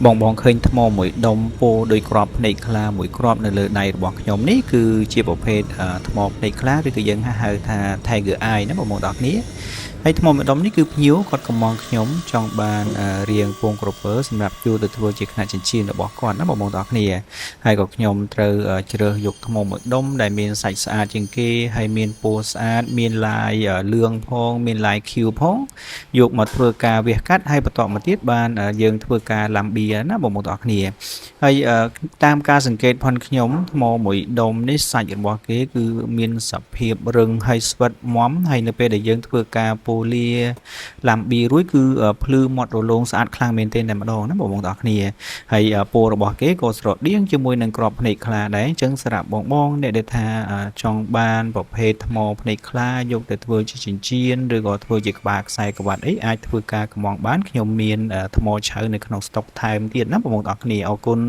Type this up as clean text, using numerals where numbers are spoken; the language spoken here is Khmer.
បងឃើញថ្មមួយដុំពោដោយក្របភ្នែកខ្លាមួយគ្រាប់នៅលើដៃរបស់ខ្ញុំនេះគឺជាប្រភេទថ្មភ្នែកខ្លាឬក៏យើងហៅថា Tiger Eye ណាបងប្អូនទាំងអស់គ្នាហើយថ្មមួយដុំនេះគឺភ្ញៀវគាត់កំងខ្ញុំចង់បានរៀងពងក្រពើសម្រាប់ជួលទៅធ្វើជាខ្នាតចិញ្ចៀនរបស់គាត់ណាបងប្អូនទាំងអស់គ្នាហើយក៏ខ្ញុំត្រូវជ្រើសយកថ្មមួយដុំដែលមានសាច់ស្អាតជាងគេហើយមានពណ៌ស្អាតមានលាយលឿងផងមានលាយខៀវផងយកមកធ្វើការវះកាត់ហើយបន្តមកទៀតបានយើងធ្វើការឡាំបៀណាបងប្អូនទាំងអស់គ្នាហើយតាមការសង្កេតផងខ្ញុំថ្មមួយដុំនេះសាច់របស់គេគឺមានសភាពរឹងហើយស្វិតមាំហើយនៅពេលដែលយើងធ្វើការពូលាឡាំបៀរួចគឺភ្លឺមាត់រលោងស្អាតខ្លាំងមែនទែនតែម្ដងណាបងប្អូនទាំងអស់គ្នាហើយពណ៌របស់គេក៏ស្រដៀងជាមួយនឹងក្របភ្នែកខ្លាដែរអញ្ចឹងសម្រាប់បងអ្នកដែលថាចង់បានប្រភេទថ្មភ្នែកខ្លាយកទៅធ្វើជាចិញ្ចៀនឬក៏ធ្វើជាក្បាលខ្សែក្រវ៉ាត់អីអាចធ្វើការកម្មងបានខ្ញុំមានថ្មឆៅនៅក្នុងស្តុកថែមទៀតណាបងប្អូនទាំងអស់គ្នាអរគុណ